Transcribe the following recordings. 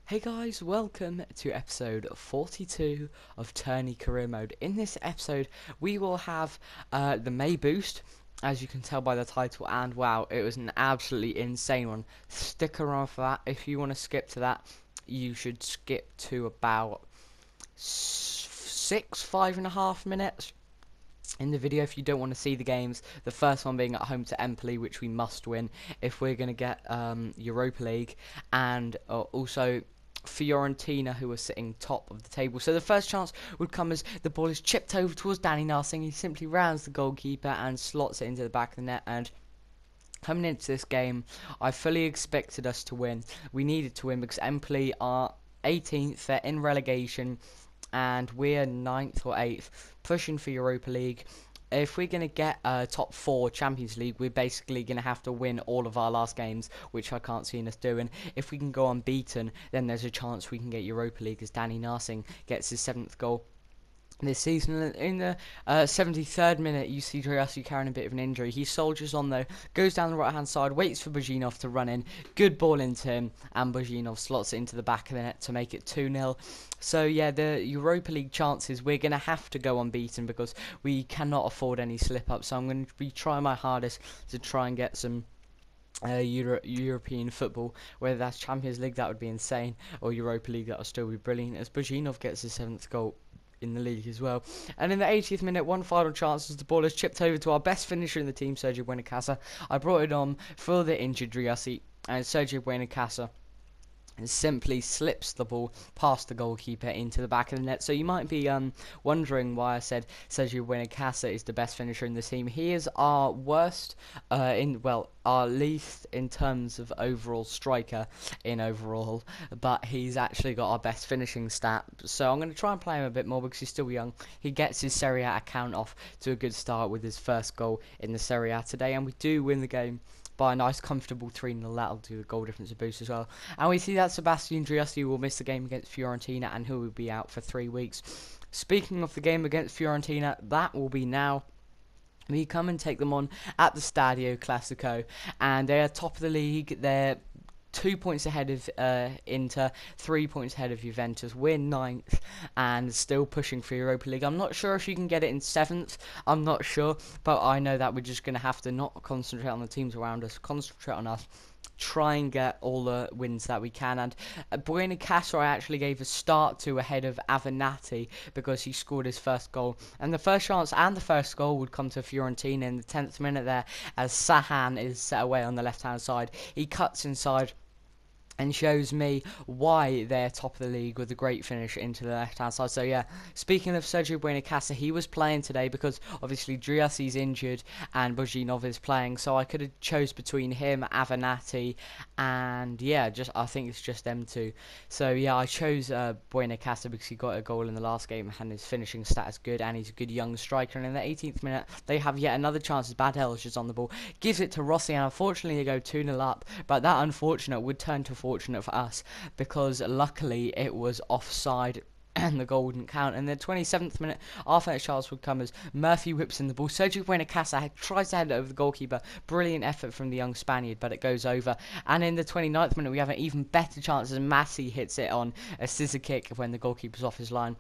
Hey guys, welcome to episode 42 of Terni Career Mode. In this episode, we will have the May boost, as you can tell by the title, and wow, it was an absolutely insane one. Stick around for that. If you want to skip to that, you should skip to about 5.5 minutes in the video if you don't want to see the games. The first one being at home to Empoli, which we must win if we're going to get Europa League, and also Fiorentina, who are sitting top of the table. So the first chance would come as the ball is chipped over towards Danny Narsing. He simply rounds the goalkeeper and slots it into the back of the net. And coming into this game, I fully expected us to win. We needed to win because Empoli are 18th, they're in relegation, and we're 9th or 8th, pushing for Europa League. If we're going to get top 4 Champions League, we're basically going to have to win all of our last games, which I can't see us doing. If we can go unbeaten, then there's a chance we can get Europa League, as Danny Narsing gets his 7th goal this season. In the 73rd minute, you see Driussi carrying a bit of an injury. He soldiers on though, goes down the right hand side, waits for Bojinov to run in. Good ball into him, and Bojinov slots it into the back of the net to make it 2-0. So yeah, the Europa League chances, we're going to have to go unbeaten because we cannot afford any slip up. So I'm going to be trying my hardest to try and get some European football, whether that's Champions League, that would be insane, or Europa League, that would still be brilliant, as Bojinov gets his 7th goal in the league as well. And in the 80th minute, one final chance as the ball is chipped over to our best finisher in the team, Sergio Buenacasa. I brought it on for the injured Driussi, and Sergio Buenacasa and simply slips the ball past the goalkeeper into the back of the net. So you might be wondering why I said Sergio Buenacasa is the best finisher in the team. He is our worst, our least in terms of overall striker in overall, but he's actually got our best finishing stat. So I'm going to try and play him a bit more because he's still young. He gets his Serie A account off to a good start with his first goal in the Serie A today, and we do win the game by a nice comfortable 3-0. That'll do the goal difference a boost as well. And we see that Sebastian Driussi will miss the game against Fiorentina, and he will be out for 3 weeks. Speaking of the game against Fiorentina, that will be now. We come and take them on at the Stadio Classico, and they are top of the league. They're 2 points ahead of Inter, 3 points ahead of Juventus. We're 9th and still pushing for Europa League. I'm not sure if you can get it in 7th. I'm not sure, but I know that we're just going to have to not concentrate on the teams around us, concentrate on us. Try and get all the wins that we can. And Buenacasa I actually gave a start to ahead of Avenatti because he scored his first goal, and the first chance and the first goal would come to Fiorentina in the 10th minute there, as Sahan is set away on the left hand side. He cuts inside and shows me why they're top of the league with a great finish into the left-hand side. So yeah, speaking of Sergio Buenacasa, he was playing today because obviously Driussi's injured and Bojinov is playing, so I could have chose between him, Avenatti, and yeah, I think it's just them two. So yeah, I chose Buenacasa because he got a goal in the last game and his finishing stat is good, and he's a good young striker. And in the 18th minute, they have yet another chance as Badel is just on the ball, gives it to Rossi, and unfortunately they go 2-0 up, but that unfortunate would turn to fortunate for us because luckily it was offside and the goal wouldn't count. And the 27th minute, our first chance would come as Murphy whips in the ball. Sergio Buenacasa tries to head it over the goalkeeper. Brilliant effort from the young Spaniard, but it goes over. And in the 29th minute, we have an even better chance as Massi hits it on a scissor kick when the goalkeeper's off his line,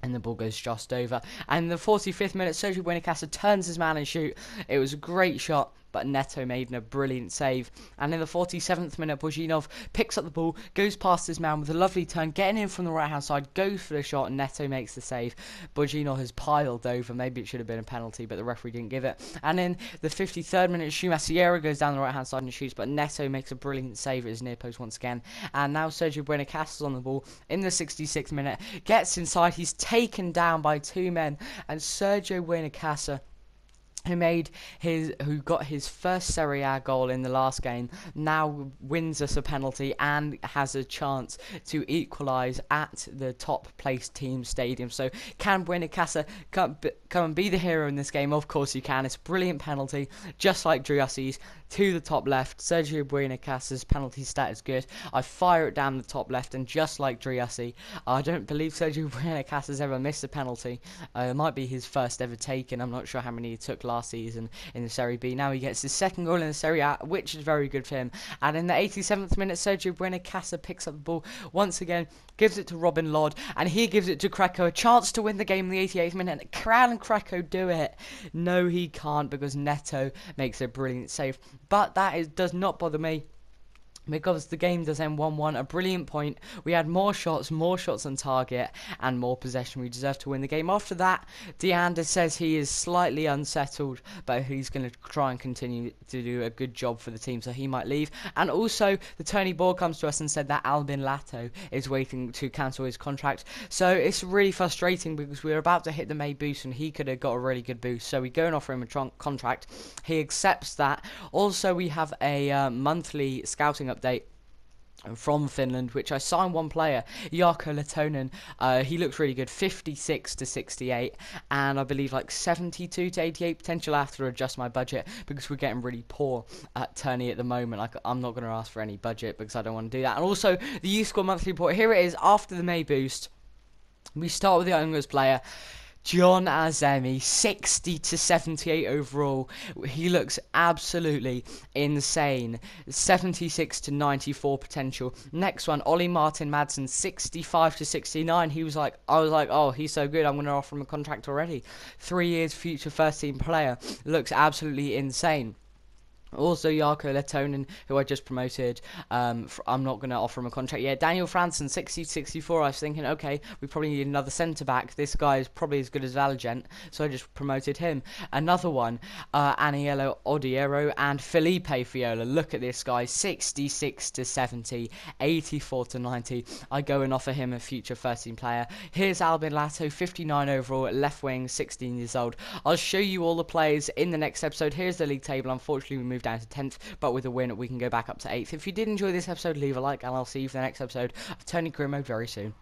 and the ball goes just over. And in the 45th minute, Sergio Buenacasa turns his man and shoot. It was a great shot, but Neto made a brilliant save. And in the 47th minute, Bojinov picks up the ball, goes past his man with a lovely turn, getting in from the right hand side, goes for the shot, and Neto makes the save. Bojinov has piled over. Maybe it should have been a penalty, but the referee didn't give it. And in the 53rd minute, Schumacher goes down the right hand side and shoots, but Neto makes a brilliant save at his near post once again. And now Sergio Buenacasa is on the ball in the 66th minute, gets inside, he's taken down by 2 men, and Sergio Buenacasa, who got his first Serie A goal in the last game, now wins us a penalty and has a chance to equalise at the top placed team stadium. So can Buenacasa come and be the hero in this game? Of course you can. It's a brilliant penalty, just like Driussi's, to the top left. Sergio Buenacas's penalty stat is good. I fire it down the top left, and just like Driussi, I don't believe Sergio Buenacas has ever missed a penalty. It might be his first ever taken. I'm not sure how many he took last season in the Serie B. Now he gets his second goal in the Serie A, which is very good for him. And in the 87th minute, Sergio Buenacasa picks up the ball once again, gives it to Robin Lod, and he gives it to Krakow. A chance to win the game in the 88th minute. And can Krakow do it? No, he can't, because Neto makes a brilliant save. But that does not bother me, because the game does end 1-1, a brilliant point. We had more shots on target, and more possession. We deserve to win the game. After that, Deander says he is slightly unsettled, but he's going to try and continue to do a good job for the team, so he might leave. And also, the Terni board comes to us and said that Albin Lato is waiting to cancel his contract. So it's really frustrating, because we're about to hit the May boost, and he could have got a really good boost. So we go and offer him a contract. He accepts that. Also, we have a monthly scouting update from Finland, which I signed one player, Jarkko Latonen. He looks really good, 56 to 68, and I believe like 72 to 88 potential. I have to adjust my budget, because we're getting really poor at Terni at the moment. I'm not going to ask for any budget, because I don't want to do that. And also, the Youth Squad monthly report, here it is after the May boost. We start with the youngest player, John Azemi, 60 to 78 overall. He looks absolutely insane. 76 to 94 potential. Next one, Ollie Martin Madsen, 65 to 69. I was like, oh, he's so good, I'm going to offer him a contract already. 3 years, future first team player. Looks absolutely insane. Also, Jarkko Latonen, who I just promoted. I'm not going to offer him a contract yet. Daniel Franson, 60-64. I was thinking, okay, we probably need another centre-back. This guy is probably as good as Valgent, so I just promoted him. Another one, Aniello Odiero and Felipe Fiola. Look at this guy, 66 to 70, 84 to 90. I go and offer him a future first-team player. Here's Albin Lato, 59 overall, left wing, 16 years old. I'll show you all the players in the next episode. Here's the league table. Unfortunately, we moved down to 10th, but with a win we can go back up to 8th. If you did enjoy this episode, leave a like, and I'll see you for the next episode of Terni Career Mode very soon.